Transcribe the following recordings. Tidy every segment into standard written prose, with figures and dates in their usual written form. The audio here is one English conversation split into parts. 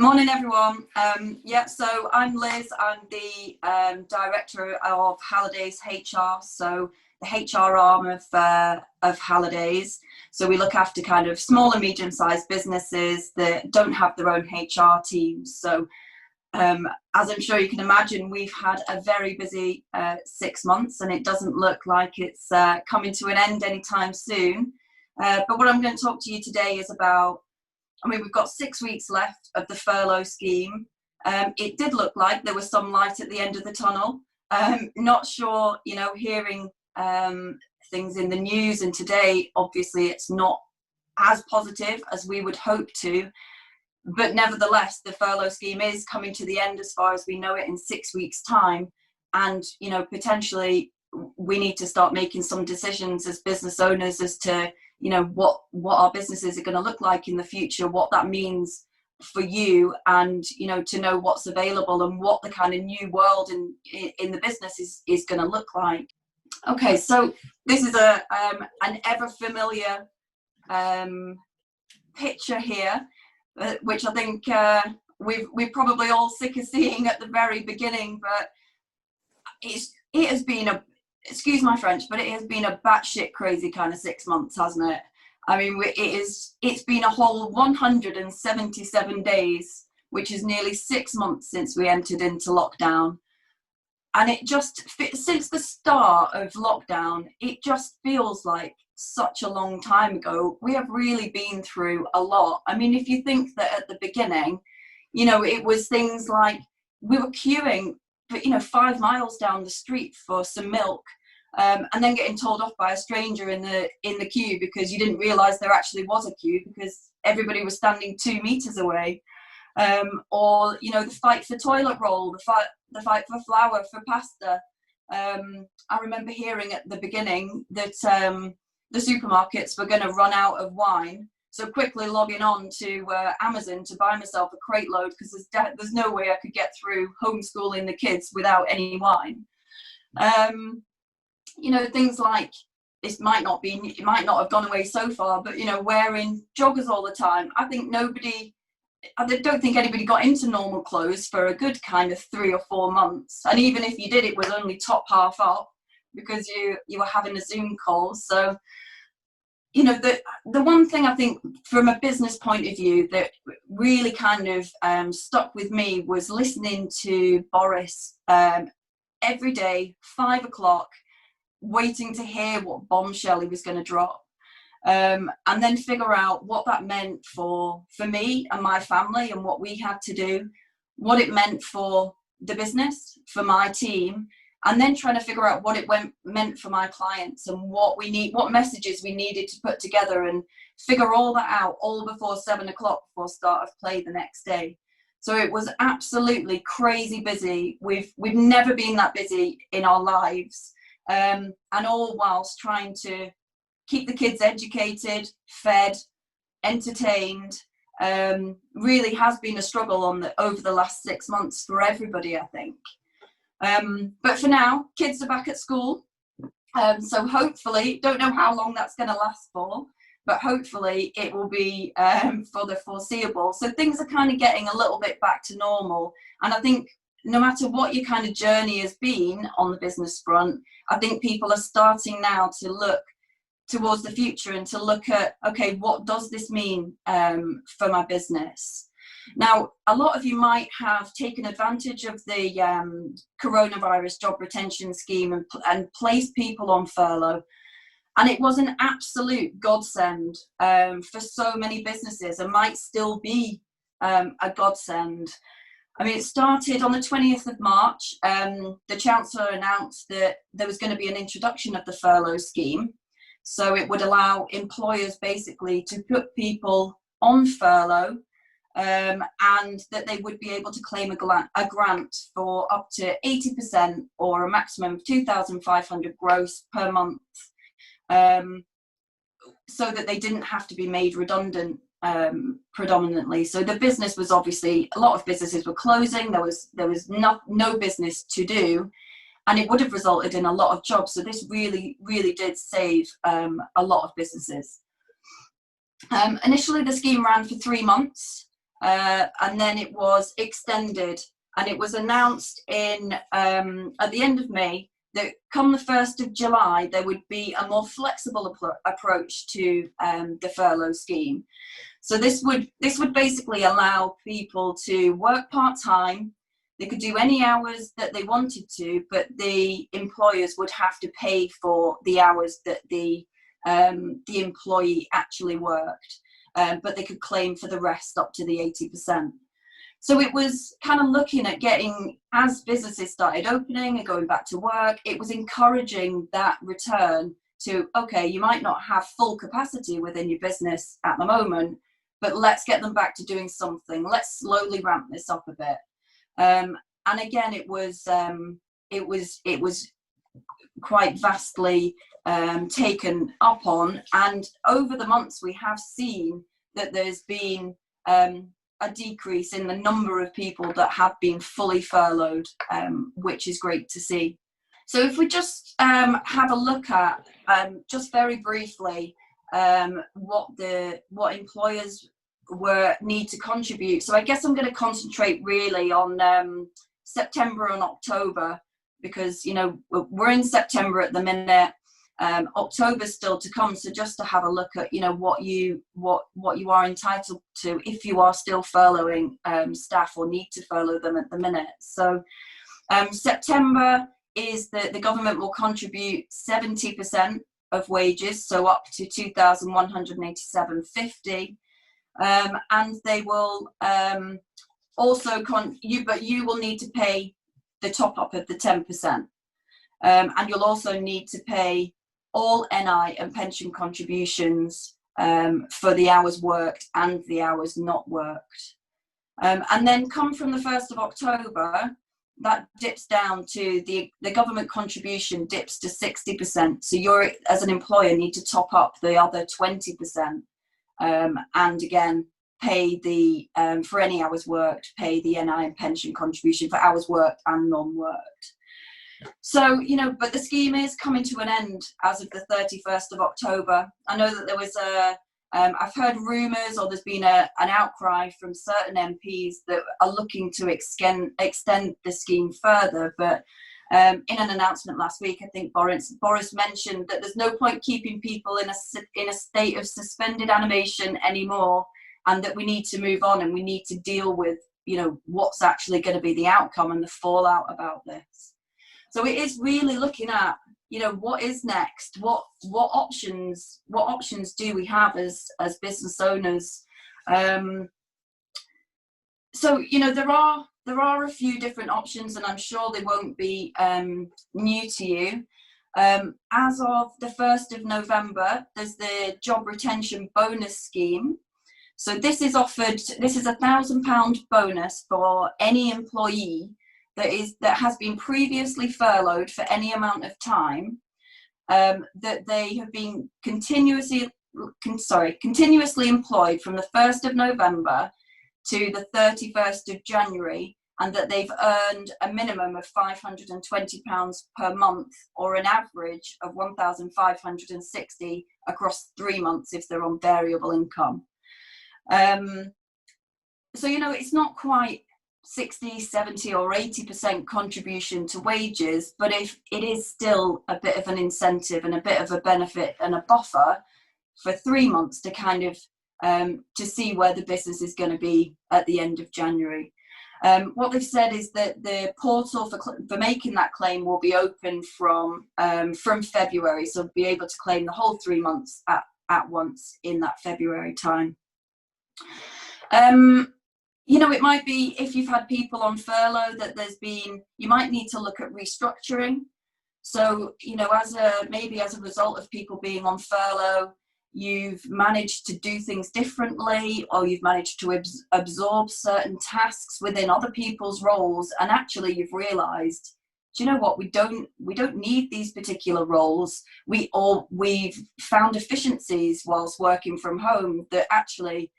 Morning, everyone. So I'm Liz. I'm the director of Hallidays HR, so the HR arm of Hallidays. So we look after kind of small and medium-sized businesses that don't have their own HR teams. So as I'm sure you can imagine, we've had a very busy 6 months, and it doesn't look like it's coming to an end anytime soon. But what I'm going to talk to you today is about, we've got 6 weeks left of the furlough scheme. It did look like there was some light at the end of the tunnel. Not sure, hearing things in the news, and today, obviously, it's not as positive as we would hope to. But nevertheless, the furlough scheme is coming to the end as far as we know it in 6 weeks' time. And, potentially we need to start making some decisions as business owners as to what our businesses are going to look like in the future, what that means for you, and to know what's available and what the kind of new world in the business is going to look like. Okay, so this is an ever familiar picture here, which I think we're probably all sick of seeing at the very beginning, but it has been excuse my French, but it has been a batshit crazy kind of 6 months, hasn't it? It's been a whole 177 days, which is nearly 6 months since we entered into lockdown. And it just, since the start of lockdown, it just feels like such a long time ago. We have really been through a lot. If you think that at the beginning, it was things like we were queuing, but 5 miles down the street for some milk, and then getting told off by a stranger in the queue because you didn't realise there actually was a queue because everybody was standing 2 meters away, or the fight for toilet roll, the fight for flour, for pasta. I remember hearing at the beginning that the supermarkets were going to run out of wine. So quickly logging on to Amazon to buy myself a crate load because there's no way I could get through homeschooling the kids without any wine. Things like it might not have gone away so far, but wearing joggers all the time. I don't think anybody got into normal clothes for a good kind of 3 or 4 months. And even if you did, it was only top half up because you were having a Zoom call. So the one thing I think from a business point of view that really kind of stuck with me was listening to Boris every day, 5 o'clock, waiting to hear what bombshell he was going to drop, and then figure out what that meant for me and my family and what we had to do, what it meant for the business, for my team, and then trying to figure out what it meant for my clients and what messages we needed to put together, and figure all that out all before 7 o'clock before start of play the next day. So it was absolutely crazy busy. We've never been that busy in our lives, and all whilst trying to keep the kids educated, fed, entertained. Really has been a struggle over the last 6 months for everybody, I think. But for now, kids are back at school. So hopefully, don't know how long that's going to last for, but hopefully it will be for the foreseeable. So things are kind of getting a little bit back to normal. And I think no matter what your kind of journey has been on the business front, I think people are starting now to look towards the future and to look at, okay, what does this mean for my business? Now, a lot of you might have taken advantage of the coronavirus job retention scheme and placed people on furlough. And it was an absolute godsend for so many businesses, and might still be a godsend. It started on the 20th of March. The Chancellor announced that there was going to be an introduction of the furlough scheme. So it would allow employers basically to put people on furlough, and that they would be able to claim a grant for up to 80% or a maximum of 2,500 gross per month, so that they didn't have to be made redundant predominantly. So the business was obviously, a lot of businesses were closing. There was no business to do, and it would have resulted in a lot of jobs. So this really, really did save a lot of businesses. Initially, the scheme ran for 3 months. and then it was extended, and it was announced in at the end of May that come the 1st of July there would be a more flexible approach to the furlough scheme. So this would basically allow people to work part-time. They could do any hours that they wanted to, but the employers would have to pay for the hours that the employee actually worked, but they could claim for the rest up to the 80%. So it was kind of looking at getting, as businesses started opening and going back to work, it was encouraging that return to, okay, you might not have full capacity within your business at the moment, but let's get them back to doing something. Let's slowly ramp this up a bit. And again, it was quite vastly taken up on, and over the months we have seen that there's been a decrease in the number of people that have been fully furloughed, which is great to see. So if we just have a look at, just very briefly, what employers need to contribute. So I guess I'm going to concentrate really on September and October, because we're in September at the minute. October's still to come, so just to have a look at what you are entitled to if you are still furloughing staff or need to furlough them at the minute. So September is that the government will contribute 70% of wages, so up to 2,187.50, and they will also but you will need to pay the top up of the 10%, and you'll also need to pay all NI and pension contributions for the hours worked and the hours not worked. And then come from the 1st of October, that dips down to the government contribution dips to 60%. So you, as an employer, need to top up the other 20%, and again, pay the, for any hours worked, pay the NI and pension contribution for hours worked and non-worked. So, but the scheme is coming to an end as of the 31st of October. I know that there was I've heard rumours, or there's been an outcry from certain MPs that are looking to extend the scheme further. But in an announcement last week, I think Boris mentioned that there's no point keeping people in a state of suspended animation anymore, and that we need to move on and we need to deal with, what's actually going to be the outcome and the fallout about this. So it is really looking at, what is next? What options do we have as business owners? So there are a few different options, and I'm sure they won't be new to you. As of the 1st of November, there's the job retention bonus scheme. So this is offered. This is £1,000 bonus for any employee that has been previously furloughed for any amount of time, that they have been continuously employed from the 1st of November to the 31st of January, and that they've earned a minimum of £520 per month, or an average of £1,560 across 3 months if they're on variable income. So it's not quite 60, 70 or 80% contribution to wages, but if it is still a bit of an incentive and a bit of a benefit and a buffer for 3 months to kind of to see where the business is going to be at the end of January. What they've said is that the portal for making that claim will be open from February, so be able to claim the whole 3 months at once in that February time. It might be, if you've had people on furlough, that you might need to look at restructuring. So, maybe as a result of people being on furlough, you've managed to do things differently, or you've managed to absorb certain tasks within other people's roles, and actually you've realised, do you know what, we don't need these particular roles. We've found efficiencies whilst working from home that actually,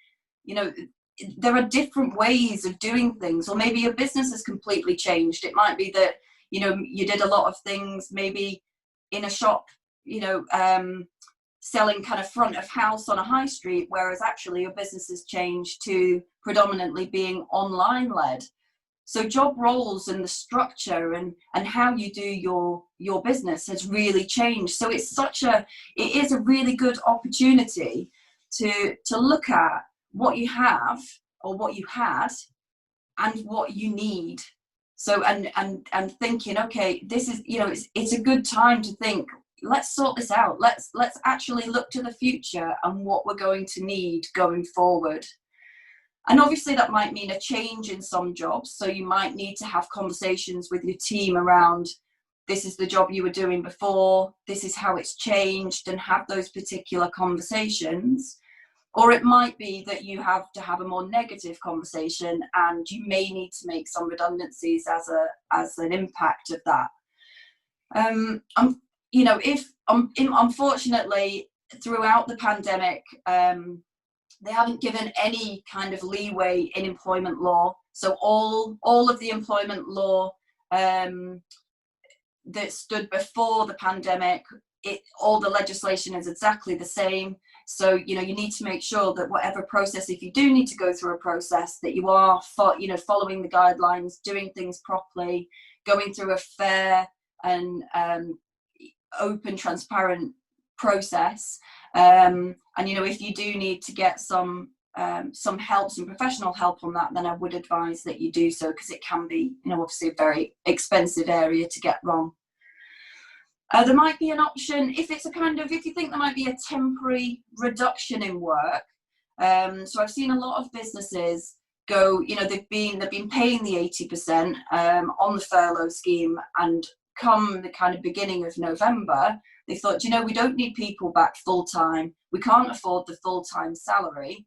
there are different ways of doing things. Or maybe your business has completely changed. It might be that, you did a lot of things maybe in a shop, selling kind of front of house on a high street, whereas actually your business has changed to predominantly being online led. So job roles and the structure and how you do your business has really changed. So it is a really good opportunity to look at what you have or what you had and what you need. So and thinking, okay, this is, it's a good time to think, let's sort this out. Let's actually look to the future and what we're going to need going forward. And obviously that might mean a change in some jobs. So you might need to have conversations with your team around, this is the job you were doing before, this is how it's changed, and have those particular conversations. Or it might be that you have to have a more negative conversation and you may need to make some redundancies as an impact of that. Unfortunately, throughout the pandemic, they haven't given any kind of leeway in employment law. So all of the employment law that stood before the pandemic, all the legislation is exactly the same. So, you need to make sure that whatever process, if you do need to go through a process, that you are, following the guidelines, doing things properly, going through a fair and open, transparent process. And if you do need to get some help, some professional help on that, then I would advise that you do so, because it can be, obviously a very expensive area to get wrong. There might be an option if you think there might be a temporary reduction in work. So I've seen a lot of businesses go, they've been paying the 80% on the furlough scheme, and come the kind of beginning of November, they thought, we don't need people back full time. We can't afford the full time salary.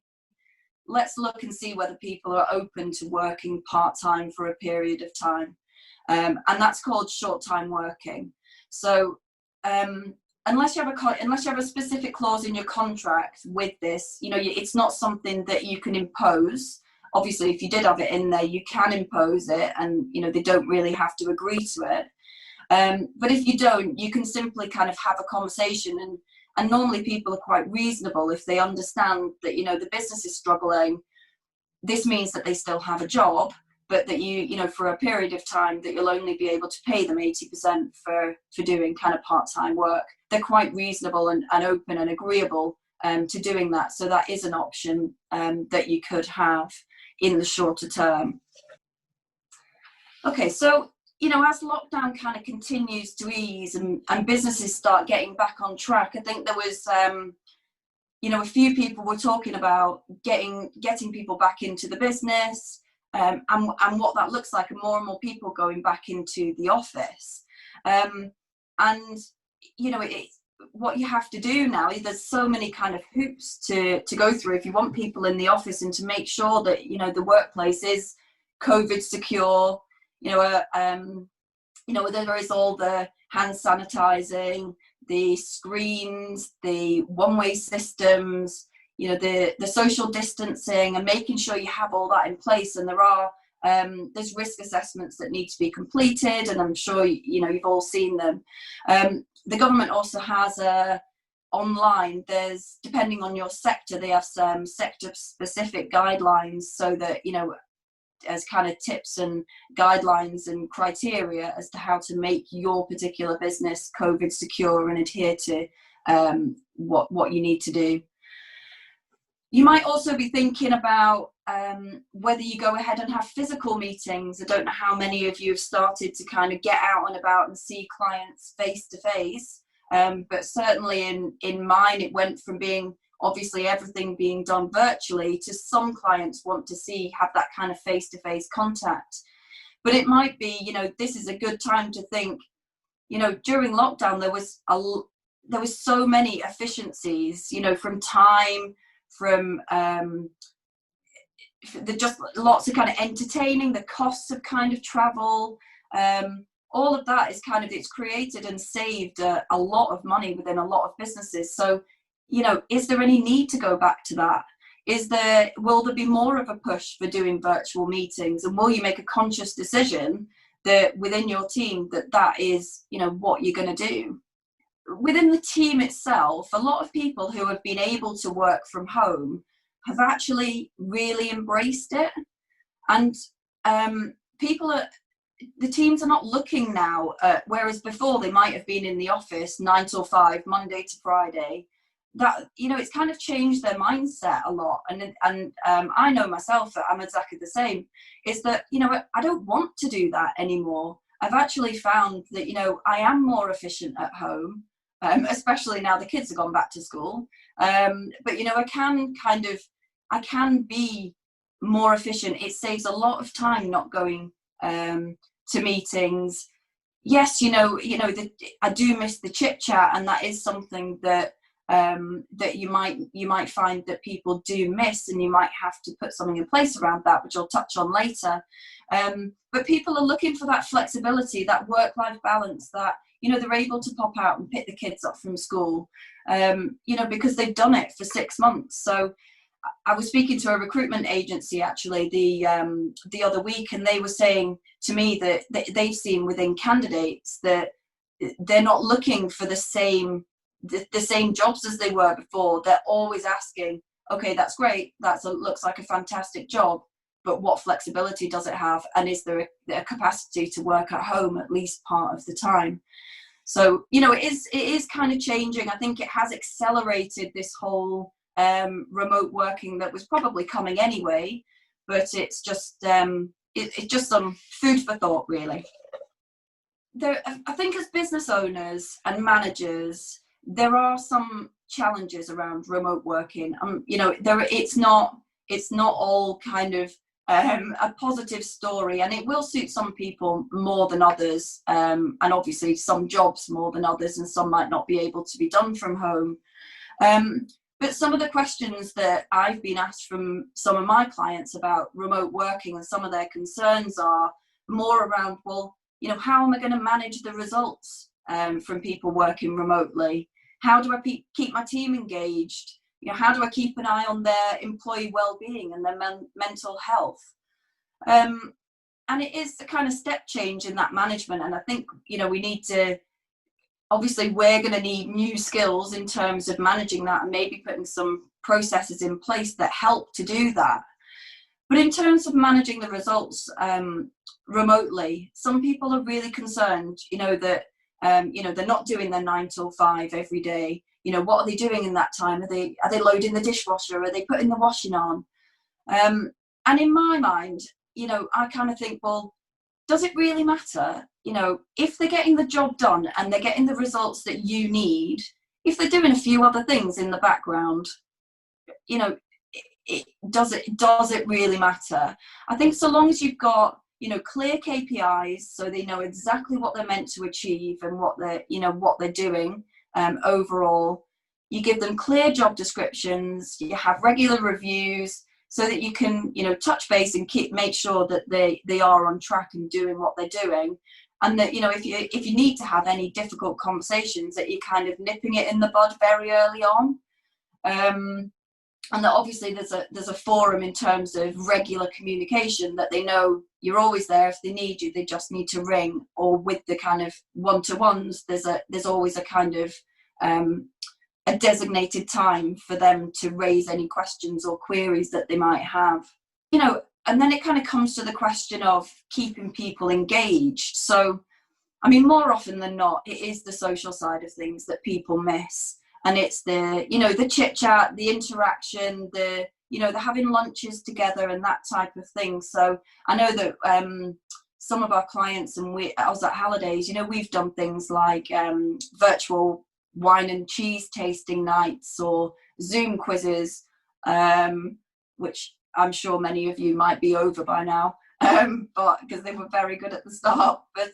Let's look and see whether people are open to working part time for a period of time, and that's called short time working. So unless you have a specific clause in your contract with this, it's not something that you can impose. Obviously, if you did have it in there, you can impose it, and they don't really have to agree to it. But if you don't, you can simply kind of have a conversation, and normally people are quite reasonable if they understand that the business is struggling. This means that they still have a job, but that you for a period of time that you'll only be able to pay them 80% for doing kind of part-time work. They're quite reasonable and open and agreeable to doing that. So that is an option that you could have in the shorter term. Okay, so as lockdown kind of continues to ease and businesses start getting back on track, I think there was a few people were talking about getting people back into the business, and what that looks like, and more people going back into the office. What you have to do now is there's so many kind of hoops to go through if you want people in the office, and to make sure that the workplace is COVID secure. There is all the hand sanitizing, the screens, the one-way systems, the social distancing, and making sure you have all that in place. And there's risk assessments that need to be completed, and I'm sure you've all seen them. The government also has online, there's, depending on your sector, they have some sector specific guidelines, so that as kind of tips and guidelines and criteria as to how to make your particular business COVID secure and adhere to what you need to do. You might also be thinking about whether you go ahead and have physical meetings. I don't know how many of you have started to kind of get out and about and see clients face to face, but certainly in mine, it went from being obviously everything being done virtually to some clients want to have that kind of face-to-face contact. But it might be, this is a good time to think, during lockdown, there was so many efficiencies, from time, from just lots of kind of entertaining, the costs of kind of travel, all of that is it's created and saved a lot of money within a lot of businesses. So, is there any need to go back to that? Will there be more of a push for doing virtual meetings? And will you make a conscious decision that within your team that is, what you're going to do? within the team itself, a lot of people who have been able to work from home have actually really embraced it. And people are, the teams are not looking now, whereas before they might have been in the office 9 till 5, Monday to Friday. That, you know, it's kind of changed their mindset a lot. And I know myself that I'm exactly the same, is that, you know, I don't want to do that anymore. I've actually found that, you know, I am more efficient at home, especially now the kids have gone back to school. But, you know, I can be more efficient. It saves a lot of time not going to meetings. Yes, I do miss the chit chat, and that is something that that you might find that people do miss, and you might have to put something in place around that, which I'll touch on later. But people are looking for that flexibility, that work-life balance, that, you know, they're able to pop out and pick the kids up from school, you know, because they've done it for 6 months. So I was speaking to a recruitment agency actually the other week, and they were saying to me that they've seen within candidates that they're not looking for the same jobs as they were before. They're always asking, okay, that's great, looks like a fantastic job, but what flexibility does it have, and is there a capacity to work at home at least part of the time? So, you know, it is kind of changing. I think it has accelerated this whole remote working that was probably coming anyway, but it's just it's just some food for thought, really. I think as business owners and managers, there are some challenges around remote working. You know, it's not all kind of a positive story, and it will suit some people more than others, and obviously some jobs more than others, and some might not be able to be done from home. But some of the questions that I've been asked from some of my clients about remote working, and some of their concerns are more around, well, you know, how am I going to manage the results from people working remotely? How do I keep my team engaged? You know, how do I keep an eye on their employee well-being and their mental health? And it is a kind of step change in that management. And I think, you know, we need to, obviously we're going to need new skills in terms of managing that, and maybe putting some processes in place that help to do that. But in terms of managing the results remotely, some people are really concerned, you know, that you know, they're not doing their 9 till 5 every day. You know, what are they doing in that time? Are they loading the dishwasher? Are they putting the washing on? And in my mind, you know, I kind of think, well, does it really matter? You know, if they're getting the job done and they're getting the results that you need, if they're doing a few other things in the background, you know, does it really matter? I think so long as you've got, you know, clear KPIs, so they know exactly what they're meant to achieve and what they're doing overall. You give them clear job descriptions. You have regular reviews, so that you can, you know, touch base and make sure that they are on track and doing what they're doing, and that, you know, if you need to have any difficult conversations, that you're kind of nipping it in the bud very early on. And that obviously there's a forum in terms of regular communication, that they know you're always there. If they need you, they just need to ring. Or with the kind of one-to-ones, there's always a kind of a designated time for them to raise any questions or queries that they might have. You know, and then it kind of comes to the question of keeping people engaged. So, I mean, more often than not, it is the social side of things that people miss. And it's the, you know, the chit chat, the interaction, the, you know, the having lunches together and that type of thing. So I know that some of our clients, and I was at Hallidays, you know, we've done things like virtual wine and cheese tasting nights, or Zoom quizzes, which I'm sure many of you might be over by now, but because they were very good at the start. But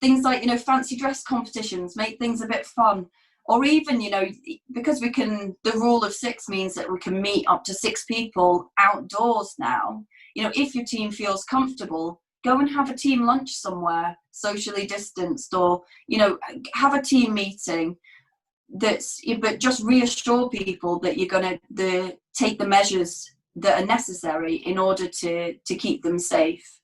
things like, you know, fancy dress competitions, make things a bit fun. Or even, you know, because the rule of 6 means that we can meet up to 6 people outdoors now. You know, if your team feels comfortable, go and have a team lunch somewhere, socially distanced, or, you know, have a team meeting. But just reassure people that you're going to take the measures that are necessary in order to keep them safe.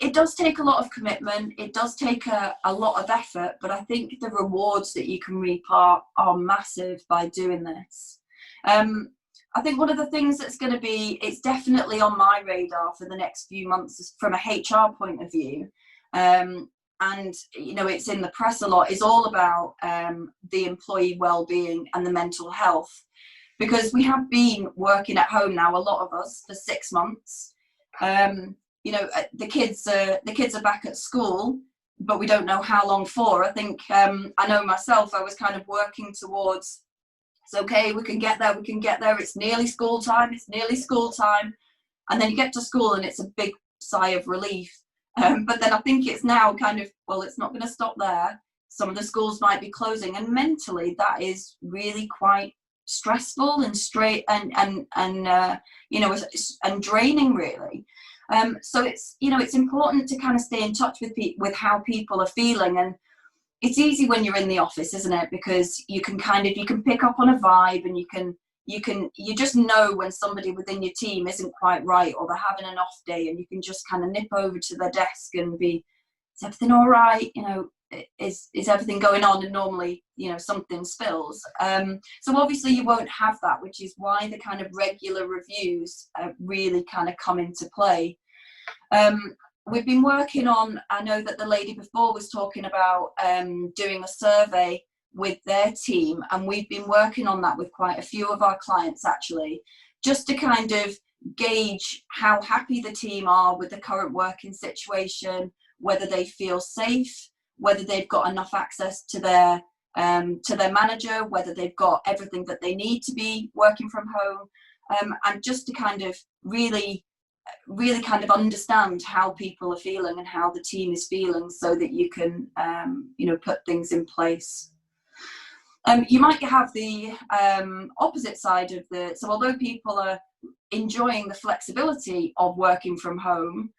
it does take a lot of commitment. It does take a lot of effort, but I think the rewards that you can reap are massive by doing this. I think one of the things that's going to be, it's definitely on my radar for the next few months from a HR point of view, and you know, it's in the press a lot, is all about the employee well-being and the mental health, because we have been working at home now, a lot of us, for 6 months. You know, the kids are back at school, but we don't know how long for. I think I know myself, I was kind of working towards, it's okay, we can get there, it's nearly school time, and then you get to school and it's a big sigh of relief. But then I think it's now kind of, well, it's not going to stop there. Some of the schools might be closing, and mentally that is really quite stressful and you know, and draining, really. So it's, you know, it's important to kind of stay in touch with how people are feeling. And it's easy when you're in the office, isn't it? Because you can pick up on a vibe, and you just know when somebody within your team isn't quite right, or they're having an off day, and you can just kind of nip over to their desk and be, is everything all right? You know, is everything going on? And normally, you know, something spills. So obviously you won't have that, which is why the kind of regular reviews really kind of come into play. We've been working on, I know that the lady before was talking about doing a survey with their team, and we've been working on that with quite a few of our clients, actually, just to kind of gauge how happy the team are with the current working situation, whether they feel safe, whether they've got enough access to their manager, whether they've got everything that they need to be working from home, and just to kind of really kind of understand how people are feeling and how the team is feeling, so that you can you know, put things in place. You might have the opposite side of so although people are enjoying the flexibility of working from home,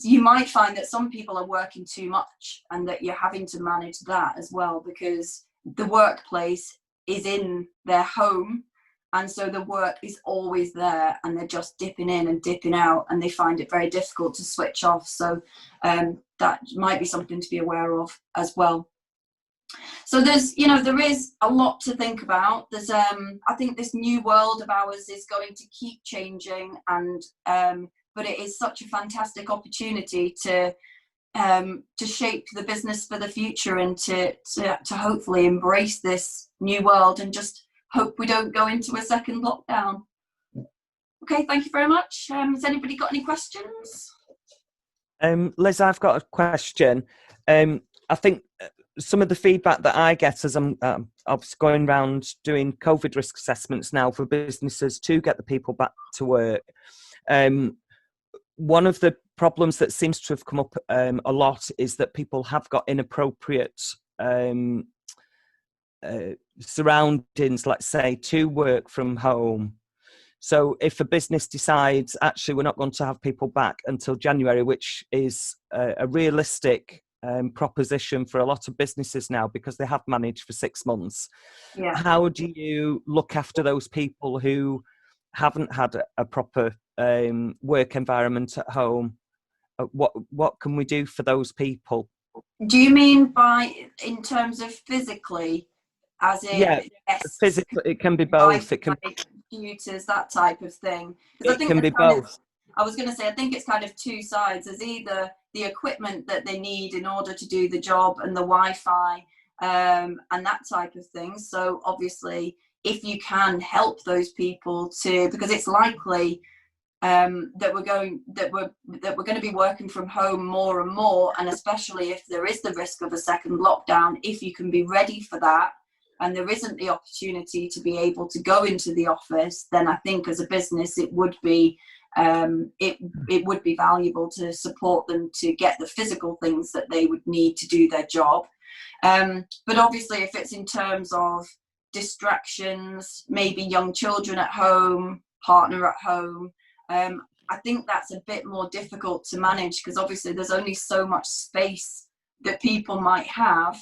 you might find that some people are working too much, and that you're having to manage that as well, because the workplace is in their home, and so the work is always there, and they're just dipping in and dipping out, and they find it very difficult to switch off. So that might be something to be aware of as well. So there's, you know, there is a lot to think about. There's I think this new world of ours is going to keep changing, and but it is such a fantastic opportunity to shape the business for the future, and to hopefully embrace this new world, and just hope we don't go into a second lockdown. Okay, thank you very much. Has anybody got any questions? Liz, I've got a question. I think some of the feedback that I get as I'm going around doing COVID risk assessments now for businesses to get the people back to work, one of the problems that seems to have come up a lot is that people have got inappropriate surroundings, let's say, to work from home. So if a business decides, actually, we're not going to have people back until January, which is a realistic proposition for a lot of businesses now, because they have managed for 6 months. Yeah. How do you look after those people who haven't had a proper work environment at home? What can we do for those people? Do you mean in terms of physically, as in? Yeah, physically, it can be both. It can computers, that type of thing. It can be both. I was going to say, I think it's kind of two sides. There's either the equipment that they need in order to do the job, and the Wi-Fi, and that type of thing. So obviously, if you can help those people because it's likely that we're going to be working from home more and more, and especially if there is the risk of a second lockdown, if you can be ready for that, and there isn't the opportunity to be able to go into the office, then I think as a business it would be valuable to support them to get the physical things that they would need to do their job. But obviously, if it's in terms of distractions, maybe young children at home, partner at home, I think that's a bit more difficult to manage, because obviously there's only so much space that people might have.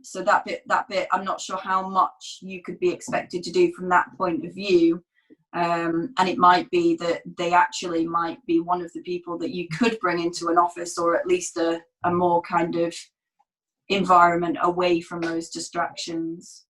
So that bit, I'm not sure how much you could be expected to do from that point of view. And it might be that they actually might be one of the people that you could bring into an office, or at least a more kind of environment away from those distractions.